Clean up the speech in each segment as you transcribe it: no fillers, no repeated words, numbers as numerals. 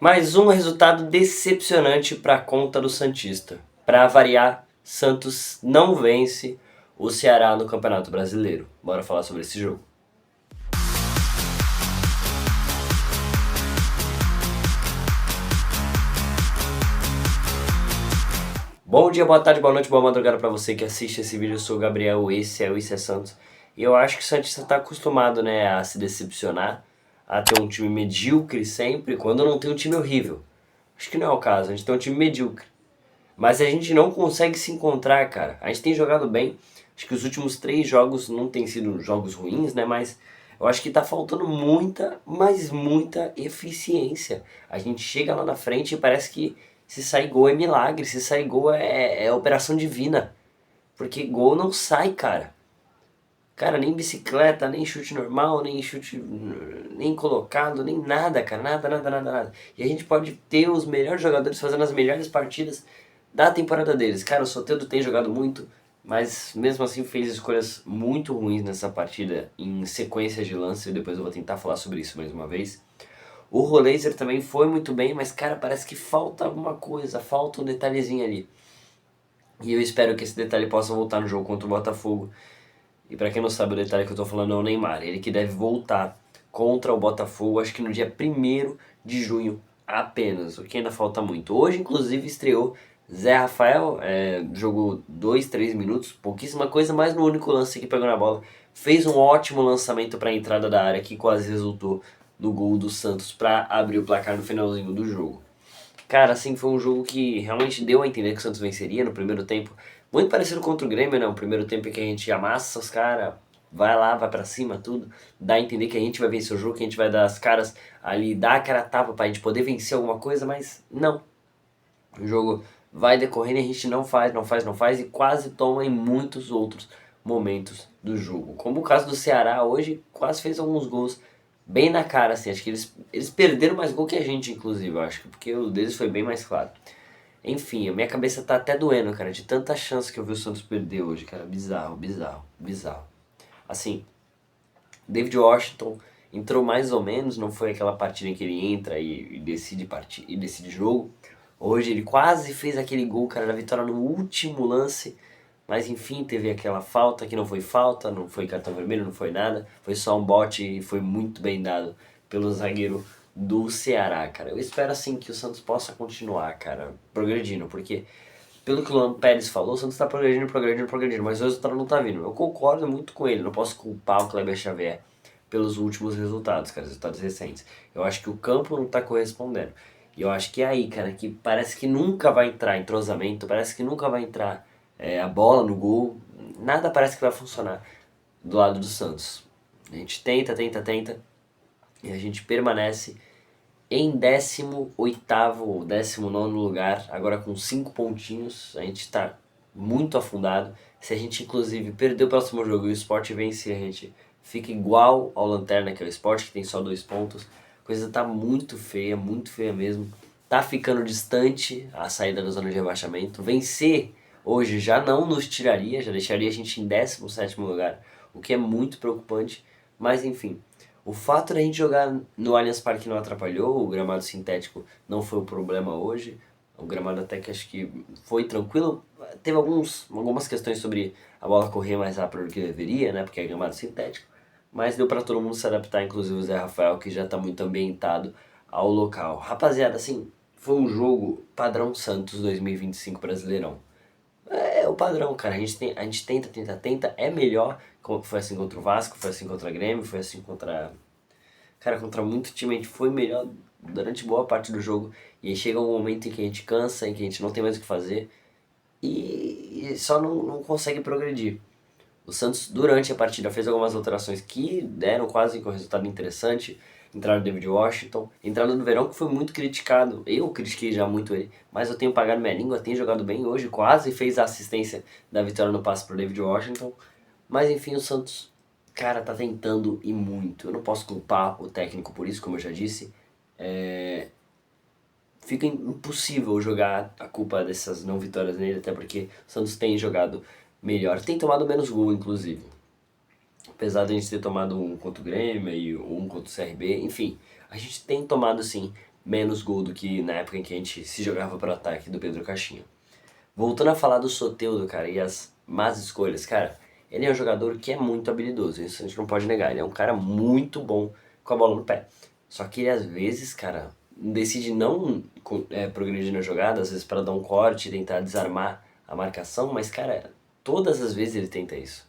Mais um resultado decepcionante para a conta do Santista. Para variar, Santos não vence o Ceará no Campeonato Brasileiro. Bora falar sobre esse jogo. Bom dia, boa tarde, boa noite, boa madrugada para você que assiste esse vídeo. Eu sou o Gabriel, esse é o Isso é Santos. E eu acho que o Santista está acostumado, né, a se decepcionar, a ter um time medíocre sempre, quando não tem um time horrível. Acho que não é o caso, a gente tem um time medíocre. Mas a gente não consegue se encontrar, cara. A gente tem jogado bem. Acho que os últimos 3 jogos não têm sido jogos ruins, né? Mas eu acho que tá faltando muita, mas muita eficiência. A gente chega lá na frente e parece que se sair gol é milagre, se sair gol é operação divina. Porque gol não sai, cara. Cara, nem bicicleta, nem chute normal, nem chute nem colocado, nem nada, cara. Nada, nada, nada, nada. E a gente pode ter os melhores jogadores fazendo as melhores partidas da temporada deles. Cara, o Soteldo tem jogado muito, mas mesmo assim fez escolhas muito ruins nessa partida em sequências de lance. E depois eu vou tentar falar sobre isso mais uma vez. O Roleiser também foi muito bem, mas cara, parece que falta alguma coisa, falta um detalhezinho ali. E eu espero que esse detalhe possa voltar no jogo contra o Botafogo. E pra quem não sabe, o detalhe que eu tô falando é o Neymar. Ele que deve voltar contra o Botafogo, acho que no dia 1º de junho apenas, o que ainda falta muito. Hoje, inclusive, estreou Zé Rafael, jogou 2, 3 minutos, pouquíssima coisa, mas no único lance que pegou na bola. Fez um ótimo lançamento para a entrada da área, que quase resultou no gol do Santos para abrir o placar no finalzinho do jogo. Cara, assim, foi um jogo que realmente deu a entender que o Santos venceria no primeiro tempo. Muito parecido contra o Grêmio, né? O primeiro tempo em que a gente amassa os caras, vai lá, vai pra cima, tudo. Dá a entender que a gente vai vencer o jogo, que a gente vai dar as caras ali, dar a cara a tapa pra gente poder vencer alguma coisa, mas não. O jogo vai decorrendo e a gente não faz, não faz, não faz e quase toma em muitos outros momentos do jogo. Como o caso do Ceará hoje, quase fez alguns gols bem na cara, assim. Acho que eles perderam mais gol que a gente, inclusive, eu acho, porque o deles foi bem mais claro. Enfim, a minha cabeça tá até doendo, cara, de tanta chance que eu vi o Santos perder hoje, cara. Bizarro, bizarro, bizarro. Assim, David Washington entrou mais ou menos, não foi aquela partida em que ele entra e decide partida, e decide jogo. Hoje ele quase fez aquele gol, cara, da vitória no último lance, mas enfim, teve aquela falta que não foi falta, não foi cartão vermelho, não foi nada, foi só um bote e foi muito bem dado pelo zagueiro do Ceará, cara. Eu espero assim que o Santos possa continuar, cara, progredindo, porque pelo que o Luan Pérez falou, o Santos tá progredindo, progredindo, progredindo, mas o resultado não tá vindo. Eu concordo muito com ele, não posso culpar o Kleber Xavier pelos últimos resultados, cara, resultados recentes. Eu acho que o campo não tá correspondendo. E eu acho que é aí, cara, que parece que nunca vai entrar entrosamento, parece que nunca vai entrar a bola no gol, nada parece que vai funcionar do lado do Santos. A gente tenta, tenta, tenta, e a gente permanece em 18º ou 19º lugar, agora com 5 pontinhos. A gente está muito afundado. Se a gente inclusive perder o próximo jogo e o Sport vencer, a gente fica igual ao Lanterna, que é o Sport, que tem só 2 pontos. A coisa tá muito feia mesmo. Tá ficando distante a saída da zona de rebaixamento. Vencer hoje já não nos tiraria, já deixaria a gente em 17º lugar, o que é muito preocupante. Mas enfim, o fato da gente jogar no Allianz Parque não atrapalhou, o gramado sintético não foi o problema hoje. O gramado até que acho que foi tranquilo. Teve algumas questões sobre a bola correr mais rápido do que deveria, né? Porque é gramado sintético. Mas deu pra todo mundo se adaptar, inclusive o Zé Rafael, que já tá muito ambientado ao local. Rapaziada, assim, foi um jogo padrão Santos 2025 Brasileirão. É o padrão, cara. A gente tenta, tenta, tenta. É melhor. Foi assim contra o Vasco, foi assim contra o Grêmio, foi assim contra. Cara, contra muito time a gente foi melhor durante boa parte do jogo. E aí chega um momento em que a gente cansa, em que a gente não tem mais o que fazer. E só não consegue progredir. O Santos, durante a partida, fez algumas alterações que deram quase que um resultado interessante. Entraram o David Washington, entraram no Verão, que foi muito criticado. Eu critiquei já muito ele, mas eu tenho pagado minha língua, tem jogado bem hoje, quase fez a assistência da vitória no passe pro David Washington. Mas enfim, o Santos, cara, tá tentando e muito. Eu não posso culpar o técnico por isso, como eu já disse. Fica impossível jogar a culpa dessas não vitórias nele, até porque o Santos tem jogado melhor. Tem tomado menos gol, inclusive. Apesar de a gente ter tomado um contra o Grêmio e um contra o CRB, enfim, a gente tem tomado sim menos gol do que na época em que a gente se jogava para o ataque do Pedro Caixinha. Voltando a falar do Soteldo, cara, e as más escolhas, cara, ele é um jogador que é muito habilidoso, isso a gente não pode negar, ele é um cara muito bom com a bola no pé. Só que ele às vezes, cara, decide não progredir na jogada, às vezes para dar um corte, tentar desarmar a marcação, mas cara, todas as vezes ele tenta isso.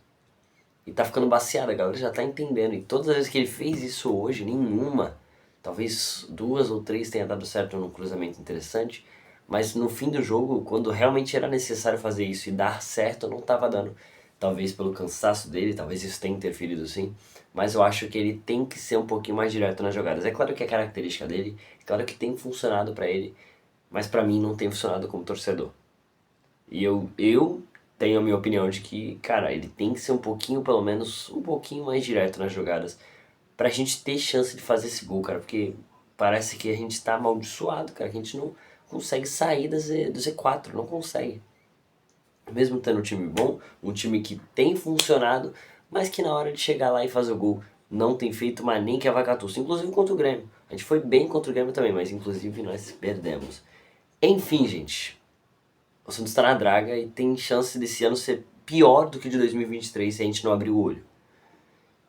E tá ficando baseado, a galera já tá entendendo. E todas as vezes que ele fez isso hoje, nenhuma, talvez 2 ou 3 tenha dado certo num cruzamento interessante, mas no fim do jogo, quando realmente era necessário fazer isso e dar certo, não tava dando. Talvez pelo cansaço dele, talvez isso tenha interferido sim, mas eu acho que ele tem que ser um pouquinho mais direto nas jogadas. É claro que é característica dele, é claro que tem funcionado pra ele, mas pra mim não tem funcionado como torcedor. E eu tenho a minha opinião de que, cara, ele tem que ser um pouquinho, pelo menos, um pouquinho mais direto nas jogadas pra gente ter chance de fazer esse gol, cara, porque parece que a gente tá amaldiçoado, cara, que a gente não consegue sair do Z4, não consegue. Mesmo tendo um time bom, um time que tem funcionado, mas que na hora de chegar lá e fazer o gol não tem feito mais nem que a vacatuça, inclusive contra o Grêmio. A gente foi bem contra o Grêmio também, mas inclusive nós perdemos. Enfim, gente, o Santos está na draga e tem chance desse ano ser pior do que o de 2023 se a gente não abrir o olho.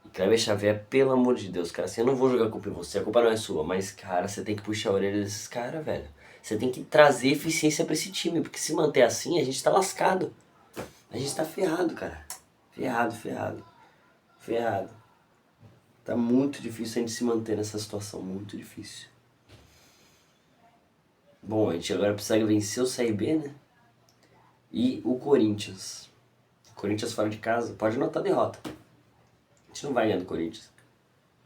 E Kleber Xavier, pelo amor de Deus, cara, assim, eu não vou jogar a culpa em você, a culpa não é sua, mas, cara, você tem que puxar a orelha desses caras, velho. Você tem que trazer eficiência pra esse time, porque se manter assim, a gente tá lascado. A gente tá ferrado, cara. Ferrado, ferrado. Ferrado. Tá muito difícil a gente se manter nessa situação, muito difícil. Bom, a gente agora precisa vencer o CRB, né? E o Corinthians. Corinthians fora de casa, pode anotar a derrota. A gente não vai ganhar do Corinthians.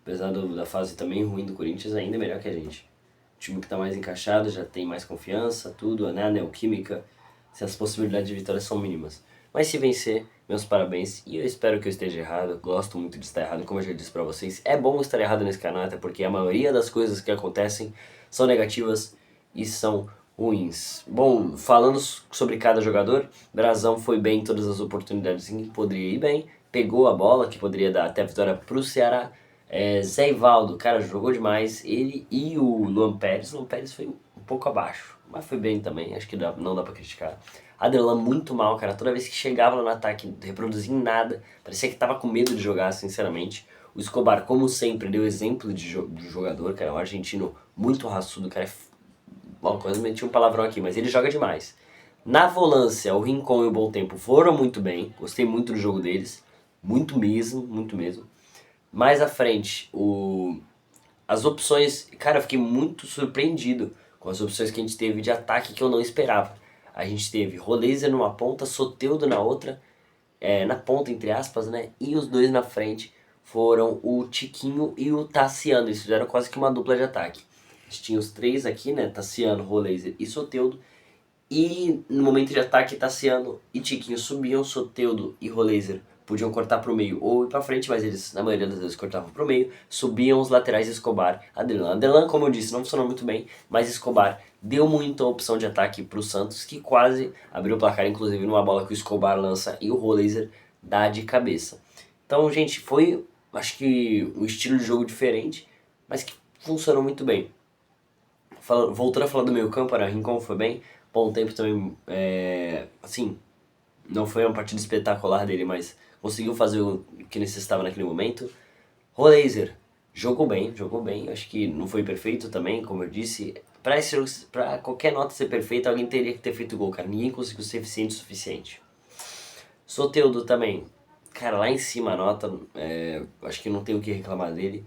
Apesar da fase também ruim do Corinthians, ainda é melhor que a gente. O time que tá mais encaixado, já tem mais confiança, tudo, né? A Neoquímica, se as possibilidades de vitória são mínimas. Mas se vencer, meus parabéns. E eu espero que eu esteja errado. Eu gosto muito de estar errado, como eu já disse pra vocês. É bom estar errado nesse canal, até porque a maioria das coisas que acontecem são negativas e são ruins. Bom, falando sobre cada jogador, Brazão foi bem em todas as oportunidades em que poderia ir bem. Pegou a bola, que poderia dar até a vitória pro Ceará. Zé Ivaldo, cara, jogou demais. Ele e o Luan Pérez. O Luan Pérez foi um pouco abaixo, mas foi bem também. Acho que não dá pra criticar. Adelan muito mal, cara. Toda vez que chegava no ataque, não reproduzia em nada. Parecia que tava com medo de jogar, sinceramente. O Escobar, como sempre, deu exemplo de jogador, cara. É um argentino muito raçudo, cara. Bom, quase meti um palavrão aqui, mas ele joga demais. Na volância, o Rincon e o Bom Tempo foram muito bem. Gostei muito do jogo deles. Muito mesmo, muito mesmo. Mais à frente, as opções... Cara, eu fiquei muito surpreendido com as opções que a gente teve de ataque que eu não esperava. A gente teve Roleiser numa ponta, Soteldo na outra, na ponta, entre aspas, né? E os dois na frente foram o Tiquinho e o Tassiano. Eles fizeram quase que uma dupla de ataque. A gente tinha os três aqui, né? Tassiano, Roleiser e Soteldo. E no momento de ataque, Tassiano e Tiquinho subiam, Soteldo e Roleiser podiam cortar pro meio ou ir pra frente, mas eles, na maioria das vezes, cortavam pro meio. Subiam os laterais Escobar, Adelan. Adelan, como eu disse, não funcionou muito bem, mas Escobar deu muita opção de ataque pro Santos, que quase abriu o placar, inclusive numa bola que o Escobar lança e o Roleiser dá de cabeça. Então, gente, foi, acho que, um estilo de jogo diferente, mas que funcionou muito bem. Voltando a falar do meio campo, né? Rincon foi bem, Bom Tempo também, assim, não foi uma partida espetacular dele, mas conseguiu fazer o que necessitava naquele momento. Roleiser jogou bem, acho que não foi perfeito também, como eu disse. Pra qualquer nota ser perfeita, alguém teria que ter feito gol, cara. Ninguém conseguiu ser eficiente o suficiente. Soteldo também, cara, lá em cima a nota, acho que não tem o que reclamar dele.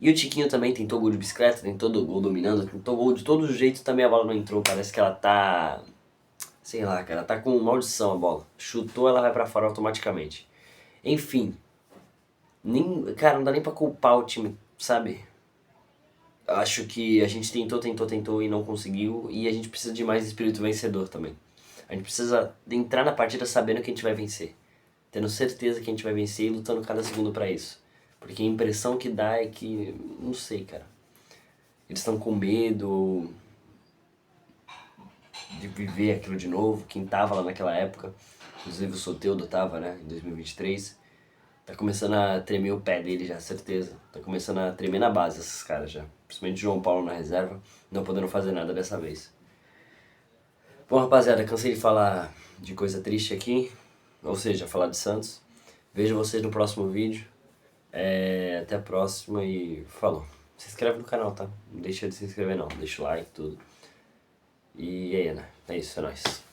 E o Tiquinho também tentou gol de bicicleta, tentou gol dominando, tentou gol de todos os jeitos, também a bola não entrou, parece que ela tá... Sei lá, cara, tá com maldição a bola. Chutou, ela vai pra fora automaticamente. Enfim, cara, não dá nem pra culpar o time, sabe? Acho que a gente tentou e não conseguiu, e a gente precisa de mais espírito vencedor também. A gente precisa entrar na partida sabendo que a gente vai vencer. Tendo certeza que a gente vai vencer e lutando cada segundo pra isso. Porque a impressão que dá é que, não sei, cara. Eles estão com medo de viver aquilo de novo. Quem tava lá naquela época, inclusive o Soteldo tava, né, em 2023. Tá começando a tremer o pé dele já, certeza. Tá começando a tremer na base esses caras já. Principalmente o João Paulo na reserva. não podendo fazer nada dessa vez. Bom, rapaziada, cansei de falar de coisa triste aqui, ou seja, falar de Santos. Vejo vocês no próximo vídeo. Até a próxima e falou. Se inscreve no canal, tá? Não deixa de se inscrever não, deixa o like, tudo. E aí, né? É isso, é nóis.